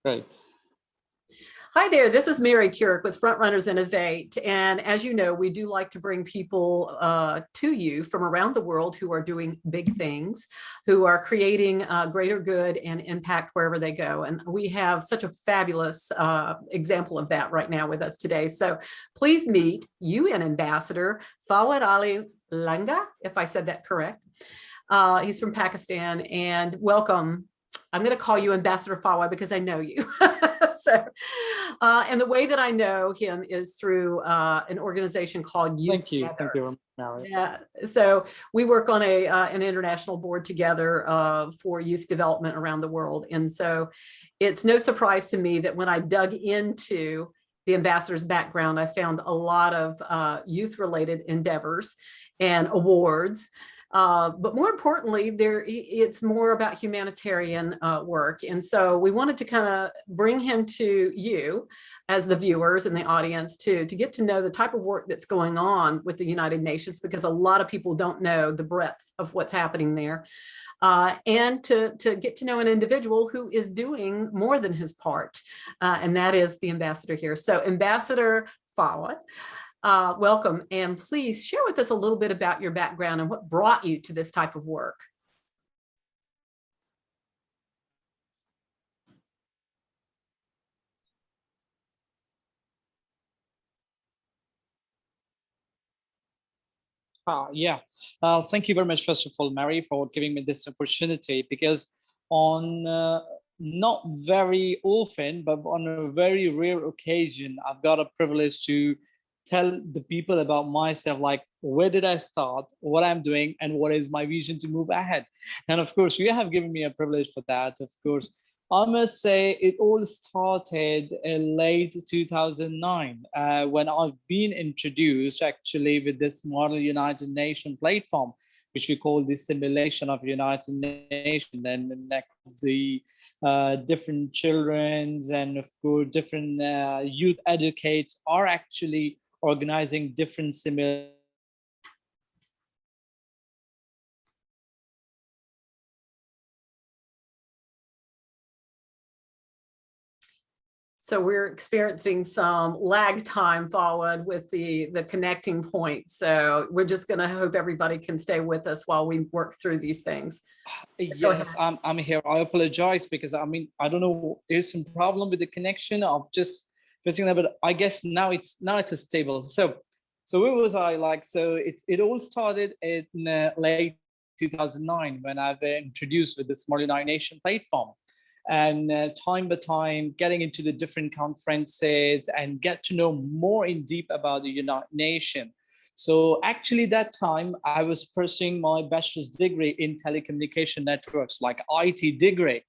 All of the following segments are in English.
Right. Hi there, this is Mary Currick with Frontrunners Innovate. And as you know, we do like to bring people to you from around the world who are doing big things, who are creating greater good and impact wherever they go. And we have such a fabulous example of that right now with us today. So please meet UN Ambassador Fawad Ali Langah, if I said that correct. He's from Pakistan, and welcome. I'm going to call you Ambassador Fawad because I know you. So, and the way that I know him is through an organization called Youth Together. Thank you, Mary. Yeah, so we work on an international board together for youth development around the world. And so it's no surprise to me that when I dug into the ambassador's background, I found a lot of youth-related endeavors and awards. But more importantly, it's more about humanitarian work. And so we wanted to kind of bring him to you as the viewers and the audience to get to know the type of work that's going on with the United Nations, because a lot of people don't know the breadth of what's happening there. And to get to know an individual who is doing more than his part. And that is the ambassador here. So Ambassador Fawad, welcome, and please share with us a little bit about your background and what brought you to this type of work. Thank you very much, first of all, Mary, for giving me this opportunity, because on not very often, but on a very rare occasion, I've got a privilege to tell the people about myself, like where did I start, what I'm doing, and what is my vision to move ahead. And of course, you have given me a privilege for that. Of course, I must say it all started in late 2009 when I've been introduced actually with this model United Nations platform, which we call the simulation of United Nations, and the different children and of course different youth educates are actually organizing different simulations. So we're experiencing some lag time forward with the connecting point. So we're just going to hope everybody can stay with us while we work through these things. Yes, I'm here. I apologize because I mean, I don't know, there's some problem with the connection of just fixing that, but I guess now it's stable. So where was I? Like, so it all started in late 2009 when I've introduced with the Small United Nation platform. And time by time, getting into the different conferences and get to know more in deep about the United Nations. So actually that time I was pursuing my bachelor's degree in telecommunication networks, like IT degree.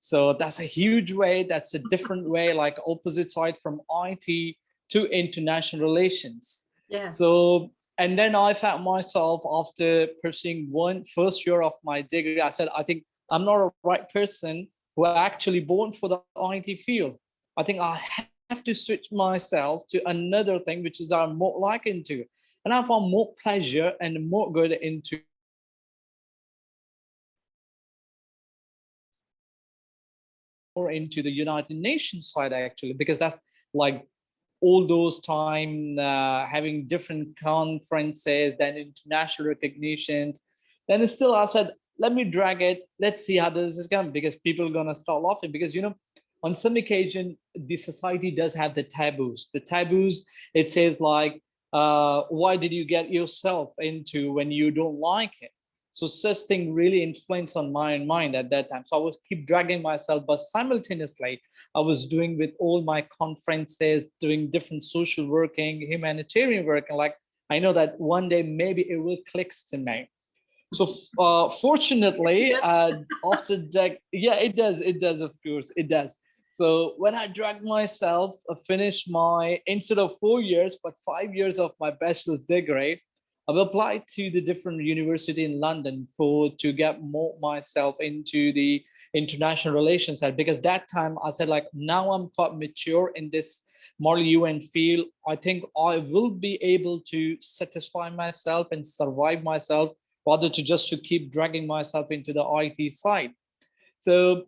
So that's a huge way, that's a different way, like opposite side from IT to international relations. Yeah. So, and then I found myself after pursuing first year of my degree, I said, I think I'm not a right person who are actually born for the IT field. I think I have to switch myself to another thing, which is I'm more like into. And I found more pleasure and more good into the United Nations side, actually, because that's like all those time having different conferences, then international recognitions. Then still I said, let me drag it. Let's see how this is going, because people are going to start laughing, because, you know, on some occasion, the society does have the taboos. The taboos, it says like, why did you get yourself into when you don't like it? So such thing really influenced on my mind at that time. So I was keep dragging myself, but simultaneously, I was doing with all my conferences, doing different social working, humanitarian work. And like, I know that one day maybe it will click to me. So fortunately, after that, yeah, it does, of course, it does. So when I dragged myself, finished my, instead of 4 years, but 5 years of my bachelor's degree, I've applied to the different university in London to get more myself into the international relations side, because that time I said like, now I'm quite mature in this model UN field. I think I will be able to satisfy myself and survive myself rather to just to keep dragging myself into the IT side. So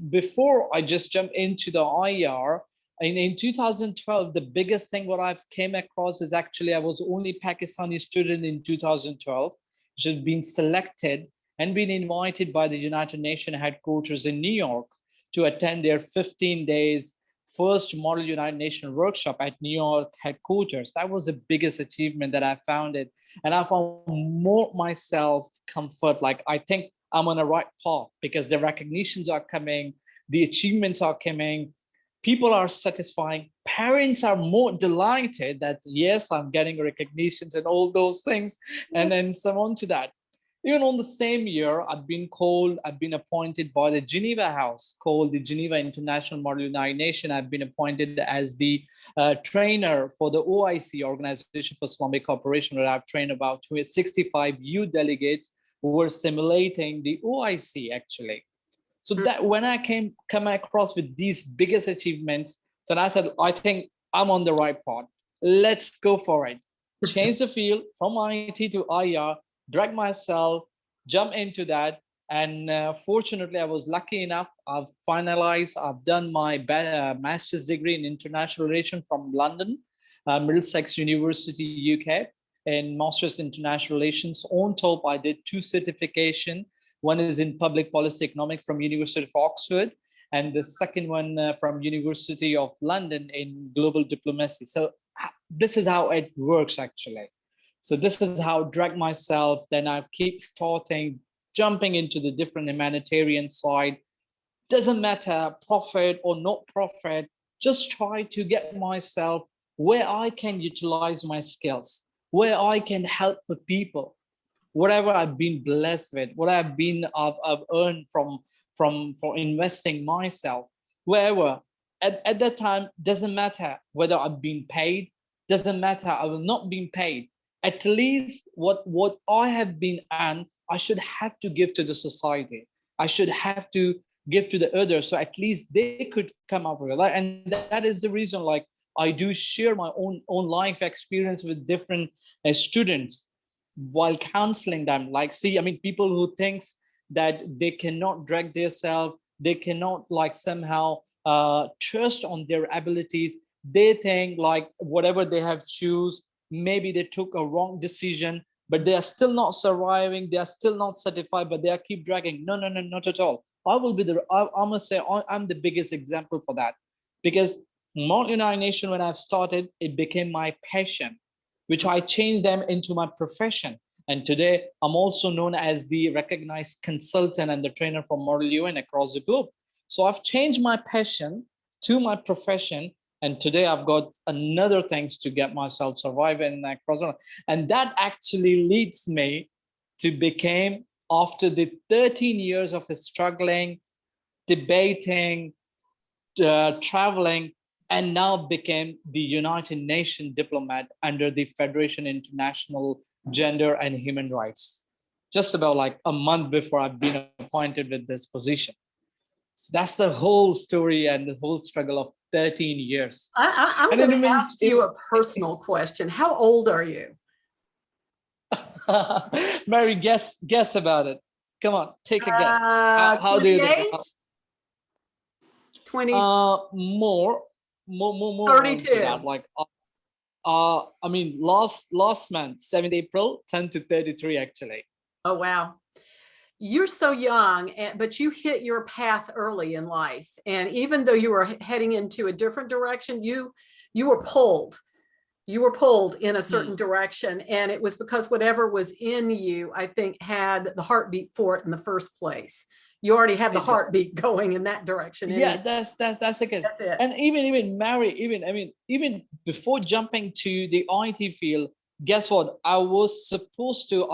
before I just jump into the IR, in 2012, the biggest thing what I've came across is actually I was only Pakistani student in 2012, which has been selected and been invited by the United Nations headquarters in New York to attend their 15 days first Model United Nations workshop at New York headquarters. That was the biggest achievement that I found it. And I found more myself comfort, like I think I'm on the right path because the recognitions are coming, the achievements are coming, people are satisfying, parents are more delighted that yes, I'm getting recognitions and all those things, and then so on to that. Even on the same year, I've been appointed by the Geneva House, called the Geneva International Model United Nations. I've been appointed as the trainer for the OIC, Organization for Islamic Cooperation, where I've trained about 65 youth delegates who were simulating the OIC actually. So that when I come across with these biggest achievements, then I said, I think I'm on the right path. Let's go for it. Change the field from IT to IR, drag myself, jump into that. And fortunately, I was lucky enough. I've done my master's degree in international relations from London, Middlesex University, UK, in master's international relations. On top, I did 2 certifications. One is in public policy economics from University of Oxford, and the second one from University of London in global diplomacy. So this is how it works actually. So this is how I drag myself. Then I keep jumping into the different humanitarian side. Doesn't matter profit or not profit, just try to get myself where I can utilize my skills, where I can help the people. Whatever I've been blessed with, what I've earned for investing myself, wherever at that time, doesn't matter whether I've been paid, doesn't matter I will not be paid. At least what I have been earned, I should have to give to the society. I should have to give to the others, so at least they could come up with it. And that is the reason, like I do share my own life experience with different students while counseling them. Like, see, I mean, people who thinks that they cannot drag themselves, they cannot like somehow trust on their abilities. They think like whatever they have choose, maybe they took a wrong decision, but they are still not surviving. They are still not satisfied, but they are keep dragging. No, not at all. I must say, I'm the biggest example for that, because Model United Nations, when I've started, it became my passion, which I changed them into my profession. And today I'm also known as the recognized consultant and the trainer for Model UN across the globe. So I've changed my passion to my profession. And today I've got another things to get myself surviving across. And that actually leads me to become, after the 13 years of struggling, debating, traveling, and now became the United Nations diplomat under the Federation International Gender and Human Rights, just about like a month before I've been appointed with this position. So that's the whole story and the whole struggle of 13 years. I'm going to ask you a personal question. How old are you? Mary, guess about it. Come on, take a guess. How do you think? 20? More 32. That. Like, I mean, last month, 7th April, 10 to 33 actually. Oh, wow. You're so young, but you hit your path early in life. And even though you were heading into a different direction, you were pulled. You were pulled in a certain direction. And it was because whatever was in you, I think, had the heartbeat for it in the first place. You already had the heartbeat going in that direction. Yeah, that's the case. And even Mary, even before jumping to the IT field, guess what? I was supposed to,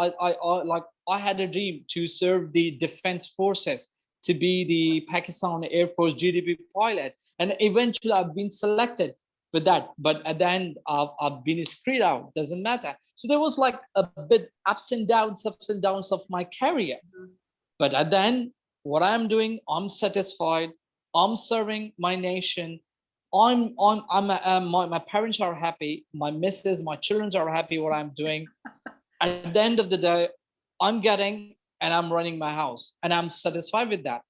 I had a dream to serve the defense forces, to be the Pakistan Air Force GDP pilot. And eventually I've been selected for that. But at the end, I've been screwed out, doesn't matter. So there was like a bit ups and downs of my career. But at the end, what I'm doing, I'm satisfied. I'm serving my nation. My parents are happy. My missus, my children are happy what I'm doing. At the end of the day, I'm getting and I'm running my house, and I'm satisfied with that.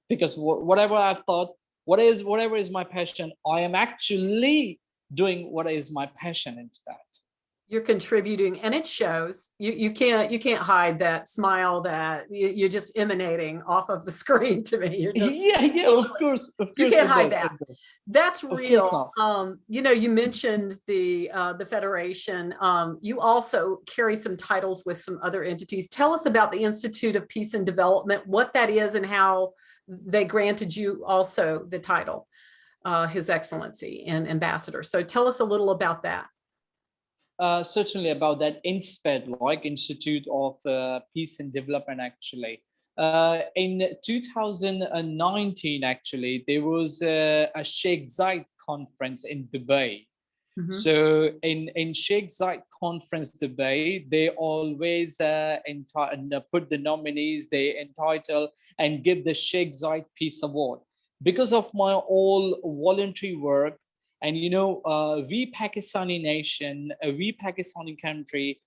because whatever I've thought, whatever is my passion, I am actually doing what is my passion into that. You're contributing, and it shows. You can't hide that smile that you're just emanating off of the screen to me. You're just Yeah, of course, you can't it hide does, that. it does. That's Of course real. not. You know, you mentioned the Federation. You also carry some titles with some other entities. Tell us about the Institute of Peace and Development, what that is, and how they granted you also the title, His Excellency and Ambassador. So tell us a little about that. Certainly about that INSPED, like Institute of Peace and Development, actually. In 2019, actually, there was a Sheikh Zayed conference in Dubai. So in Sheikh Zayed conference Dubai, they always put the nominees, they entitle and give the Sheikh Zayed Peace Award. Because of my all voluntary work, and we Pakistani nation, we Pakistani country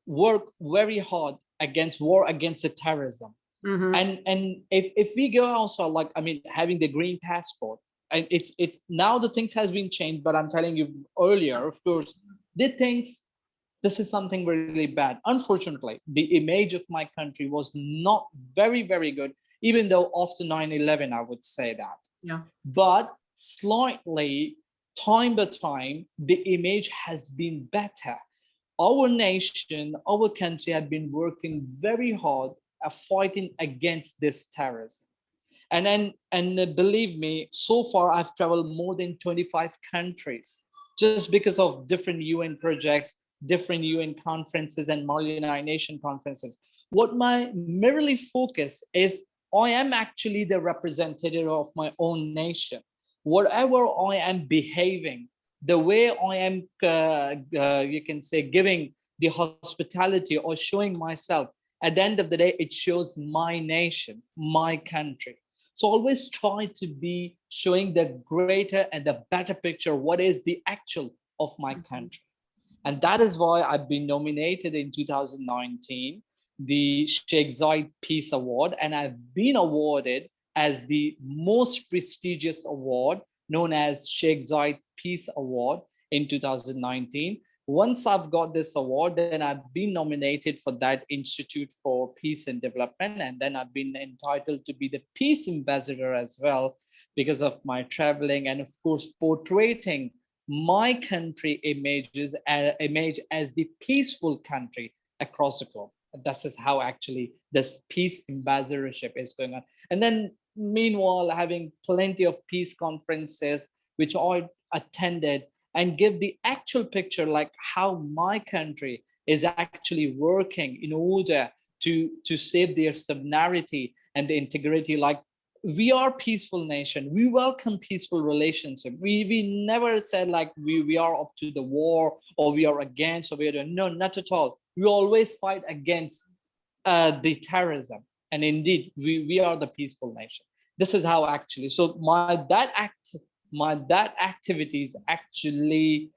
work very hard against war against the terrorism. And if we go also, like, I mean, having the green passport, and it's now the things has been changed, but I'm telling you earlier, of course, they think this is something really bad. Unfortunately, the image of my country was not very, very good, even though after 9/11, I would say that. Yeah. But slightly, time by time, the image has been better. Our nation, our country had been working very hard at fighting against this terrorism. And believe me, so far I've traveled more than 25 countries just because of different UN projects, different UN conferences and United Nations conferences. What my merely focus is, I am actually the representative of my own nation. Whatever I am behaving, the way I am, you can say, giving the hospitality or showing myself, at the end of the day, it shows my nation, my country. So always try to be showing the greater and the better picture, what is the actual of my country. And that is why I've been nominated in 2019, the Sheikh Zayed Peace Award, and I've been awarded as the most prestigious award known as Sheikh Zayed Peace Award in 2019. Once I've got this award, then I've been nominated for that Institute for Peace and Development, and then I've been entitled to be the Peace Ambassador as well because of my traveling and, of course, portraying my country image as the peaceful country across the globe. This is how actually this peace ambassadorship is going on. And then meanwhile, having plenty of peace conferences, which I attended, and give the actual picture, like how my country is actually working in order to save their sovereignty and the integrity. Like, we are a peaceful nation. We welcome peaceful relationship. We never said like we are up to the war or we are against or we are doing. No, not at all. We always fight against the terrorism. And indeed, we are the peaceful nation. This is how actually. So that activities actually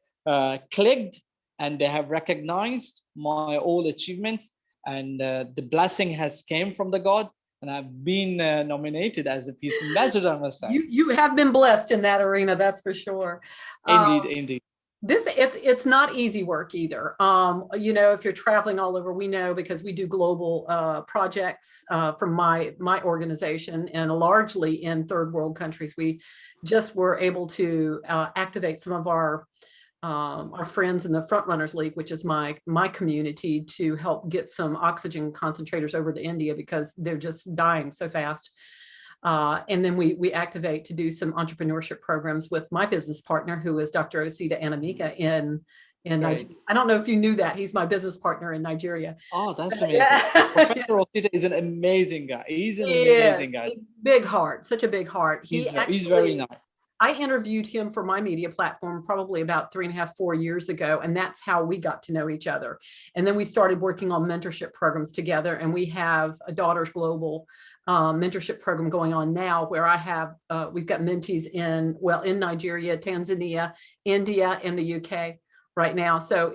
clicked, and they have recognized my all achievements, and the blessing has came from the God, and I've been nominated as a peace ambassador, I must say. You have been blessed in that arena, that's for sure. Indeed. It's not easy work either. You know, if you're traveling all over, we know because we do global projects from my organization, and largely in third world countries. We just were able to activate some of our friends in the Frontrunners League, which is my community, to help get some oxygen concentrators over to India because they're just dying so fast. And then we activate to do some entrepreneurship programs with my business partner, who is Dr. Osita Anamika in Nigeria. I don't know if you knew that. He's my business partner in Nigeria. Oh, that's amazing. Yeah. Professor Osita is an amazing guy. He's an amazing guy. Big heart, such a big heart. He's very nice. I interviewed him for my media platform probably about 3.5, 4 years ago, and that's how we got to know each other. And then we started working on mentorship programs together, and we have a Daughters Global mentorship program going on now, where I have we've got mentees in Nigeria, Tanzania, India, and the UK right now. So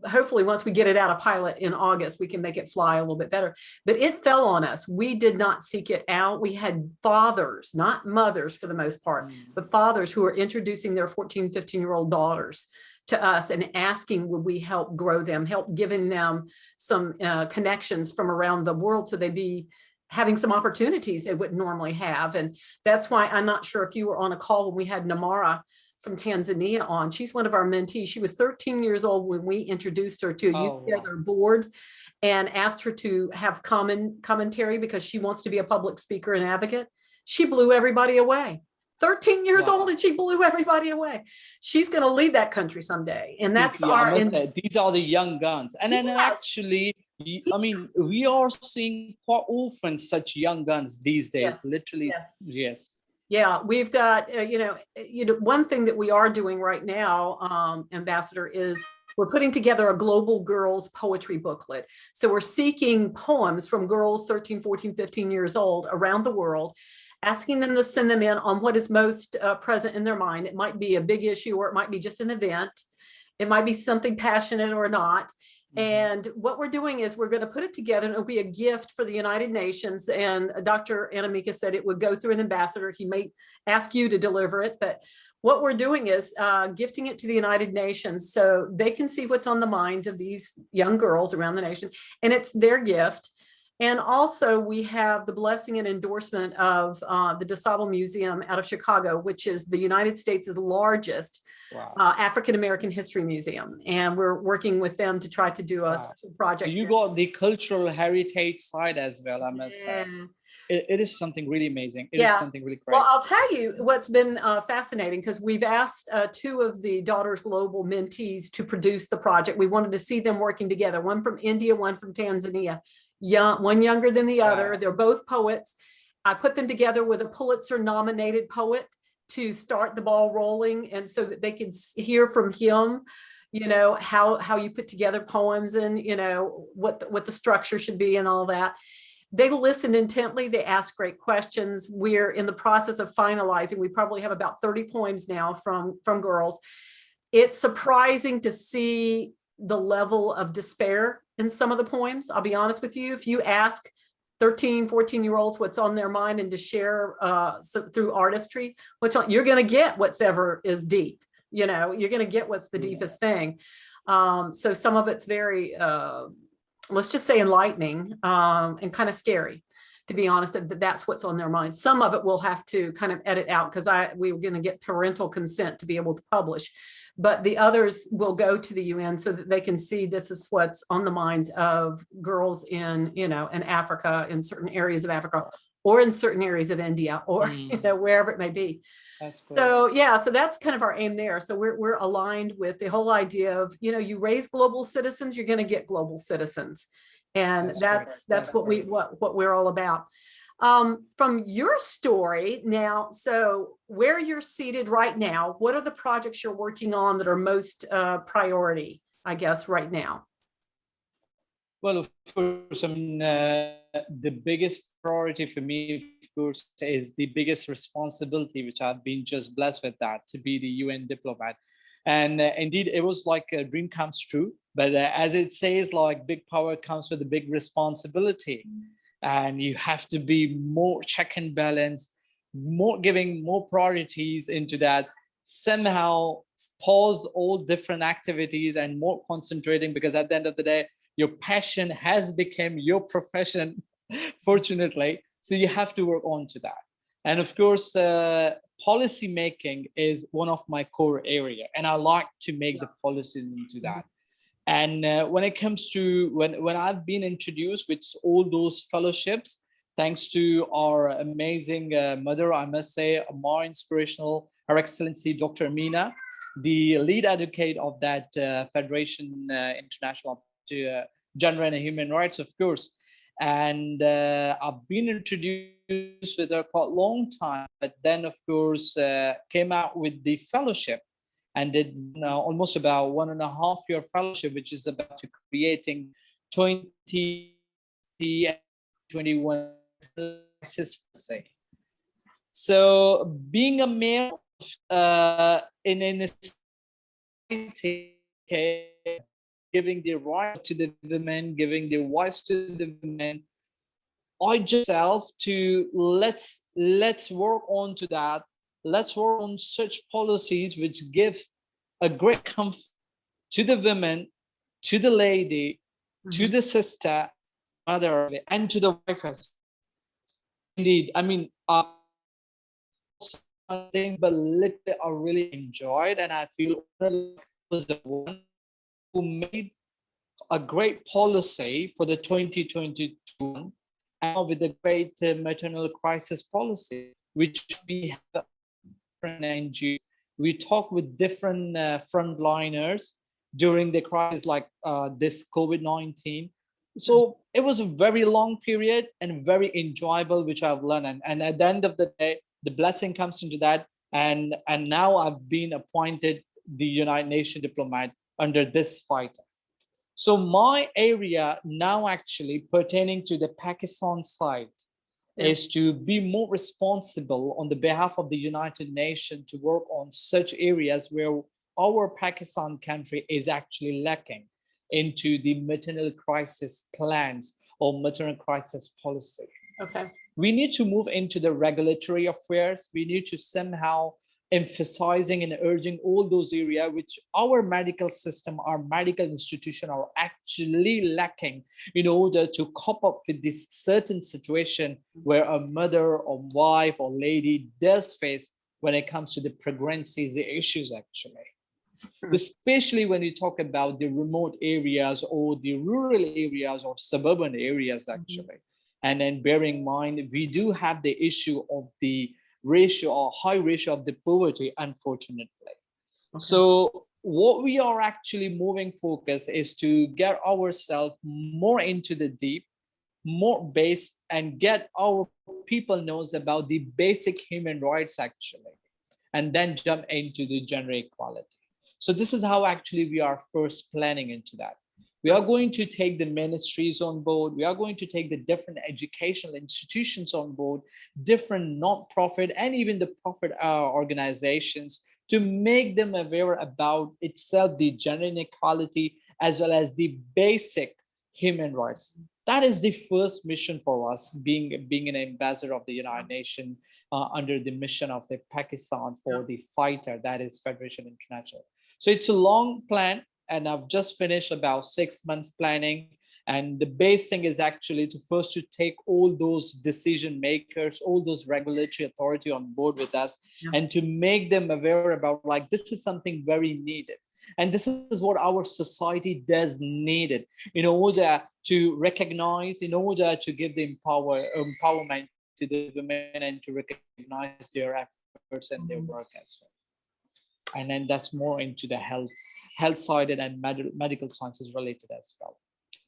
hopefully once we get it out of pilot in August, we can make it fly a little bit better. But it fell on us. We did not seek it out. We had fathers, not mothers for the most part, but fathers who were introducing their 14, 15-year-old daughters to us and asking, would we help grow them, help giving them some connections from around the world so they'd be having some opportunities they wouldn't normally have. And that's why I'm not sure if you were on a call when we had Namara from Tanzania on. She's one of our mentees. She was 13 years old when we introduced her to a Youth Together board and asked her to have commentary because she wants to be a public speaker and advocate. She blew everybody away. 13 years old and she blew everybody away. She's going to lead that country someday. And that's these are the young guns. And then actually, I mean, we are seeing quite often such young guns these days, literally. Yes. Yeah, we've got, one thing that we are doing right now, Ambassador, is we're putting together a global girls poetry booklet. So we're seeking poems from girls 13, 14, 15 years old around the world, asking them to send them in on what is most present in their mind. It might be a big issue, or it might be just an event. It might be something passionate or not. And what we're doing is we're going to put it together, and it'll be a gift for the United Nations. And Dr. Anamika said it would go through an ambassador. He may ask you to deliver it, but what we're doing is gifting it to the United Nations so they can see what's on the minds of these young girls around the nation. And it's their gift. And also we have the blessing and endorsement of the DeSable Museum out of Chicago, which is the United States' largest African-American history museum. And we're working with them to try to do a special project. You got the cultural heritage side as well, I must say. It is something really amazing. It is something really great. Well, I'll tell you what's been fascinating, because we've asked two of the Daughters Global mentees to produce the project. We wanted to see them working together, one from India, one from Tanzania. One younger than the other. They're both poets. I put them together with a Pulitzer nominated poet to start the ball rolling, and so that they could hear from him, how you put together poems, and what the structure should be and all that. They listened intently. They asked great questions. We're in the process of finalizing. We probably have about 30 poems now from girls. It's surprising to see the level of despair in some of the poems. I'll be honest with you. If you ask 13, 14-year-olds what's on their mind and to share through artistry, you're going to get whatever is deep. You're going to get what's the deepest thing. So some of it's very, let's just say, enlightening and kind of scary, to be honest, that's what's on their mind. Some of it we'll have to kind of edit out because we were going to get parental consent to be able to publish. But the others will go to the UN so that they can see this is what's on the minds of girls in Africa, in certain areas of Africa, or in certain areas of India, or wherever it may be. That's cool. So that's kind of our aim there. So we're aligned with the whole idea of, you raise global citizens, you're going to get global citizens, and that's what we're all about. From your story now, so where you're seated right now, what are the projects you're working on that are most priority, I guess, right now? Well, of course, the biggest priority for me, of course, is the biggest responsibility, which I've been just blessed with, that to be the UN diplomat. And indeed, it was like a dream comes true. But as it says, like, big power comes with a big responsibility. And you have to be more check and balance, giving more priorities into that, somehow pause all different activities and more concentrating, because at the end of the day, your passion has become your profession, fortunately. So you have to work on to that. And of course, policy making is one of my core area, and I like to make the policies into that. And when it comes to when I've been introduced with all those fellowships, thanks to our amazing mother, I must say, more inspirational, Her Excellency Dr. Amina, the lead advocate of that Federation International to Gender and Human Rights, of course. And I've been introduced with her quite a long time, but then, of course, came out with the fellowship, and did almost about 1.5 year fellowship, which is about to creating 20 and 21 say. So being a male in a society, giving the right to the women, giving the voice to the women. I just self to let's work on to that. Let's work on such policies which gives a great comfort to the women, to the lady, to the sister, mother, and to the wife as well. Indeed, I mean, something, but literally I really enjoyed, and I feel was the one who made a great policy for the 2022 and with the great maternal crisis policy, which we have different NGOs. We talk with different frontliners during the crisis like this COVID-19. So it was a very long period and very enjoyable, which I've learned. And at the end of the day, the blessing comes into that. And now I've been appointed the United Nations diplomat under this fighter. So my area now actually pertaining to the Pakistan side is to be more responsible on the behalf of the United Nations to work on such areas where our Pakistan country is actually lacking into the maternal crisis plans or maternal crisis policy. Okay. We need to move into the regulatory affairs. We need to somehow emphasizing and urging all those areas which our medical system, our medical institution are actually lacking in order to cope up with this certain situation where a mother or wife or lady does face when it comes to the pregnancy issues actually. Especially when you talk about the remote areas or the rural areas or suburban areas actually. And then bearing in mind, we do have the issue of the ratio or high ratio of the poverty, unfortunately. So what we are actually moving focus is to get ourselves more into the deep, more based, and get our people knows about the basic human rights actually, and then jump into the gender equality. So this is how actually we are first planning into that. We are going to take the ministries on board. We are going to take the different educational institutions on board, different non-profit and even the profit organizations to make them aware about itself, the gender inequality, as well as the basic human rights. That is the first mission for us, being an ambassador of the United Nations under the mission of the Pakistan for the fighter, that is FIGHR Mission International. So it's a long plan. And I've just finished about 6 months planning. And the base thing is actually to first to take all those decision makers, all those regulatory authority on board with us and to make them aware about like, this is something very needed. And this is what our society does need it in order to recognize, in order to give the empowerment to the women and to recognize their efforts and their work as well. And then that's more into the health-sided and medical sciences related as well.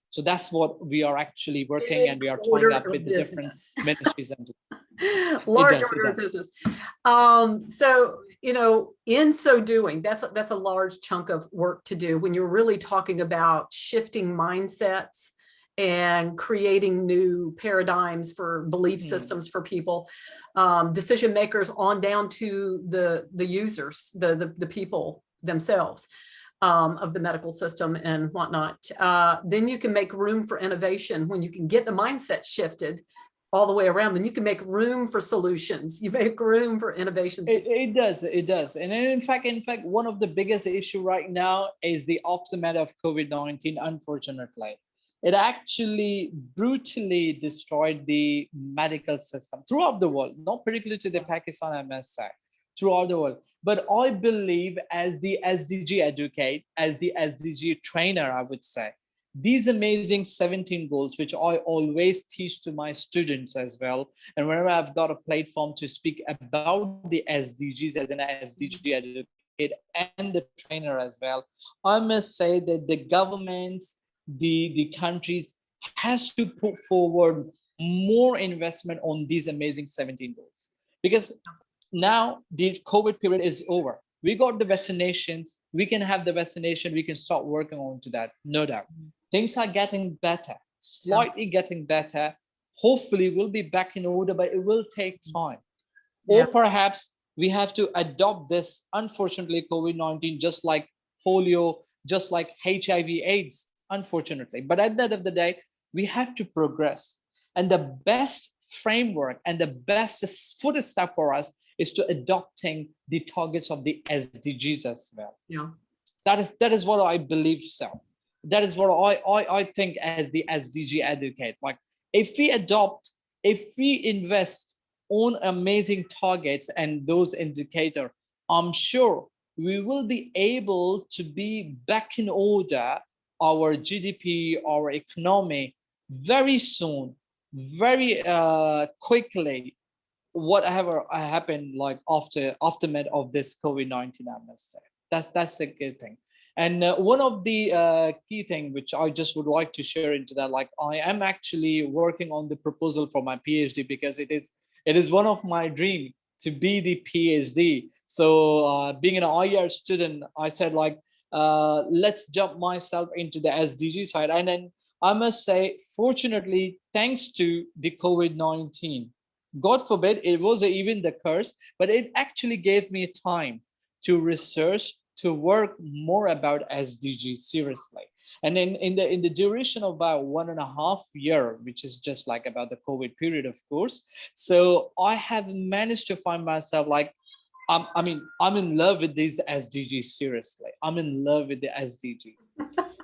So that's what we are actually working and we are tying up with the different ministries. And large order of business. So, you know, in so doing, that's a large chunk of work to do when you're really talking about shifting mindsets and creating new paradigms for belief systems for people, decision makers on down to the users, the people themselves. Of the medical system and whatnot, then you can make room for innovation. When you can get the mindset shifted all the way around, then you can make room for solutions. You make room for innovations. It does. And in fact, one of the biggest issue right now is the aftermath of COVID-19, unfortunately. It actually brutally destroyed the medical system throughout the world, not particularly to the Pakistan, I must say, throughout the world. But I believe as the SDG educate, as the SDG trainer, I would say, these amazing 17 goals, which I always teach to my students as well. And whenever I've got a platform to speak about the SDGs as an SDG educate and the trainer as well, I must say that the governments, the countries has to put forward more investment on these amazing 17 goals. Because now the COVID period is over. We got the vaccinations. We can have the vaccination. We can start working on to that, no doubt. Things are getting better, slightly getting better. Hopefully we'll be back in order, but it will take time. Or perhaps we have to adopt this, unfortunately, COVID-19, just like polio, just like HIV/AIDS, unfortunately. But at the end of the day, we have to progress. And the best framework and the best footstep for us is to adopting the targets of the SDGs as well. Yeah. That is what I believe. So that is what I think as the SDG advocate. Like if we invest on amazing targets and those indicators, I'm sure we will be able to be back in order our GDP, our economy very soon, very quickly, whatever happened like aftermath of this COVID-19, I must say. That's a good thing. And one of the key thing which I just would like to share into that, like I am actually working on the proposal for my PhD, because it is one of my dream to be the PhD. So being an IR student, I said like, let's jump myself into the SDG side. And then I must say, fortunately, thanks to the COVID-19, God forbid it was even the curse, but it actually gave me time to research, to work more about SDGs seriously. And in the duration of about 1.5 years, which is just like about the COVID period, of course. So I have managed to find myself like, I mean, I'm in love with these SDGs, seriously. I'm in love with the SDGs.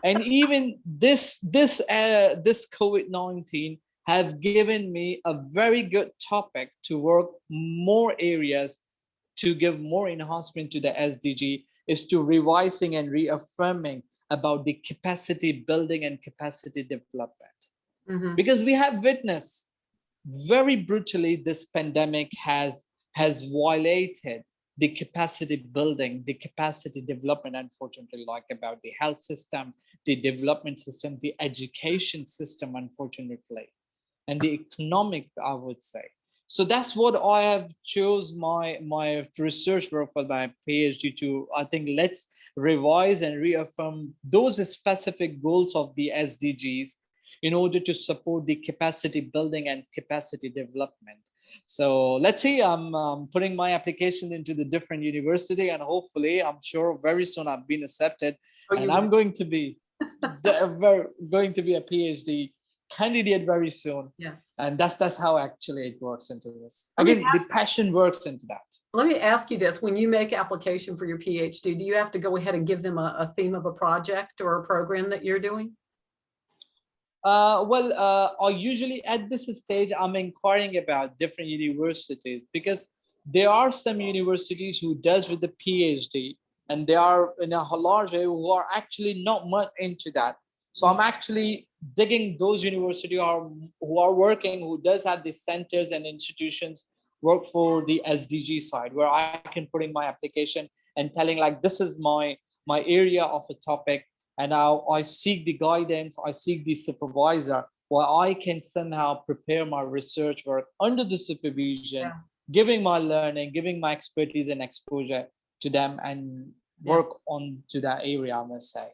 And even this COVID-19 have given me a very good topic to work more areas, to give more enhancement to the SDG, is to revising and reaffirming about the capacity building and capacity development. Mm-hmm. Because we have witnessed very brutally this pandemic has violated the capacity building, the capacity development, unfortunately, like about the health system, the development system, the education system, unfortunately, and the economic, I would say. So that's what I have chose my research work for my PhD to. I think let's revise and reaffirm those specific goals of the SDGs in order to support the capacity building and capacity development. So let's see, I'm putting my application into the different university, and hopefully, I'm sure very soon I've been accepted, and I'm going to be a PhD candidate very soon. Yes. And that's how actually it works into this. Again, the passion works into that. Let me ask you this. When you make application for your PhD, do you have to go ahead and give them a theme of a project or a program that you're doing? I usually at this stage, I'm inquiring about different universities, because there are some universities who does with the PhD, and they are in a large way who are actually not much into that. So I'm actually digging those universities who are working, who does have the centers and institutions work for the SDG side, where I can put in my application and telling like, this is my area of a topic. And now I seek the guidance, I seek the supervisor, where I can somehow prepare my research work under the supervision, giving my learning, giving my expertise and exposure to them, and work on to that area, I must say.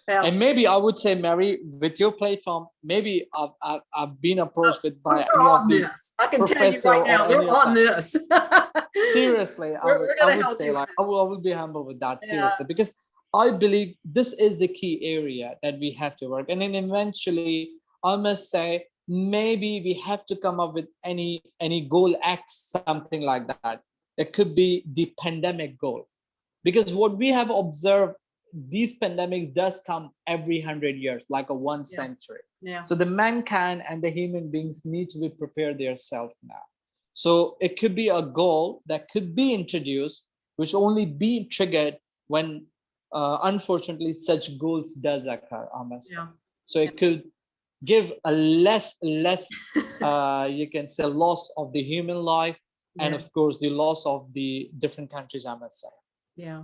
And maybe I would say, Mary, with your platform, maybe I've been approached with by any of the I can tell you right now, we're on this. Seriously, I would say like I will be humble with that, seriously, because I believe this is the key area that we have to work. And then eventually, I must say, maybe we have to come up with any goal X, something like that. It could be the pandemic goal, because what we have observed, these pandemics does come every 100 years, like a 1 century. So the mankind and the human beings need to be prepared themselves now. So it could be a goal that could be introduced, which only be triggered when unfortunately such goals does occur, I must say. So it could give a less you can say loss of the human life, and of course the loss of the different countries, I must say. Yeah,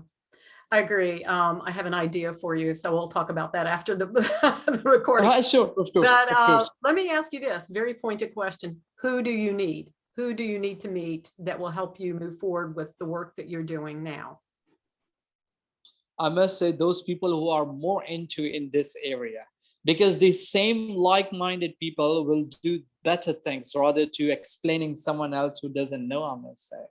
I agree. I have an idea for you, so we'll talk about that after the, the recording. Sure, of course. But of course. let me ask you this very pointed question. Who do you need? Who do you need to meet that will help you move forward with the work that you're doing now? I must say those people who are more into in this area, because the same like-minded people will do better things rather to explaining someone else who doesn't know, I must say.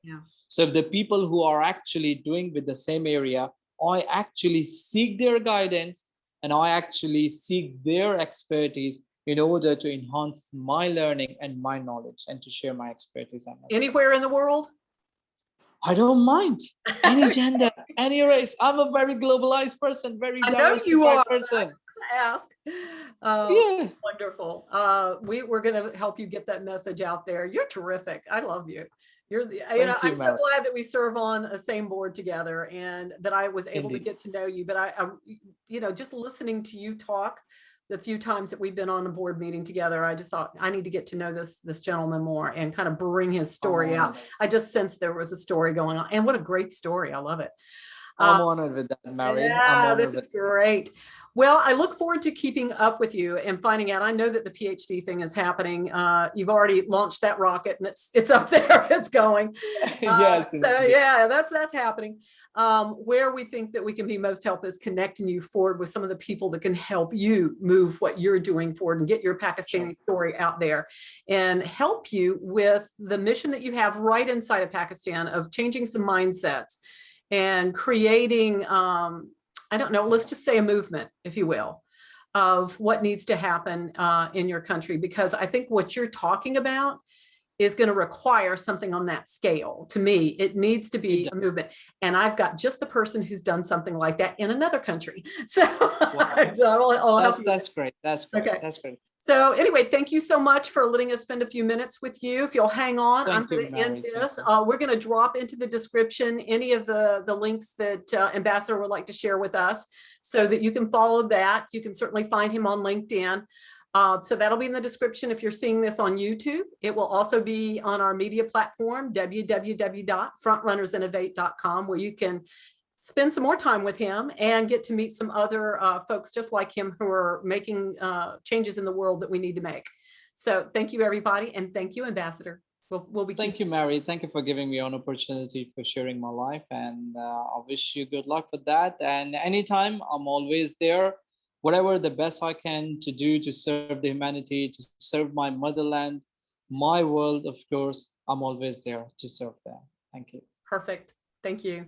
So if the people who are actually doing with the same area I actually seek their guidance and I actually seek their expertise in order to enhance my learning and my knowledge and to share my expertise and myself. Anywhere in the world? I don't mind any gender, any race. I'm a very globalized person, very I know you diversified are. person. Ask. Yeah. Wonderful. We're going to help you get that message out there. You're terrific. I love you. You're the, you know, Thank you, I'm so Mary. glad that we serve on a same board together and that I was able to Indeed. get to know you. But I, you know, just listening to you talk the few times that we've been on a board meeting together, I just thought I need to get to know this gentleman more and kind of bring his story out. I just sensed there was a story going on, and what a great story. I love it. I'm honored with that, Mary. I'm Yeah, honored this with is great. Well, I look forward to keeping up with you and finding out. I know that the PhD thing is happening. You've already launched that rocket and it's up there, it's going. Yes. So Indeed. yeah, that's happening. Where we think that we can be most help is connecting you forward with some of the people that can help you move what you're doing forward and get your Pakistani story out there and help you with the mission that you have right inside of Pakistan of changing some mindsets and creating, I don't know, let's just say a movement, if you will, of what needs to happen in your country, because I think what you're talking about is going to require something on that scale. To me, it needs to be a movement. And I've got just the person who's done something like that in another country. So, I'll help you. That's great. That's great. Okay. That's great. So anyway, thank you so much for letting us spend a few minutes with you. If you'll hang on, I'm going to end this. We're going to drop into the description any of the links that Ambassador would like to share with us so that you can follow that. You can certainly find him on LinkedIn. So that'll be in the description if you're seeing this on YouTube. It will also be on our media platform, www.frontrunnersinnovate.com, where you can spend some more time with him and get to meet some other folks just like him who are making changes in the world that we need to make. So thank you, everybody. And thank you, Ambassador. We'll be Thank you, Mary. Thank you for giving me an opportunity for sharing my life. And I wish you good luck for that. And anytime, I'm always there. Whatever the best I can to do to serve the humanity, to serve my motherland, my world, of course, I'm always there to serve them. Thank you. Perfect. Thank you.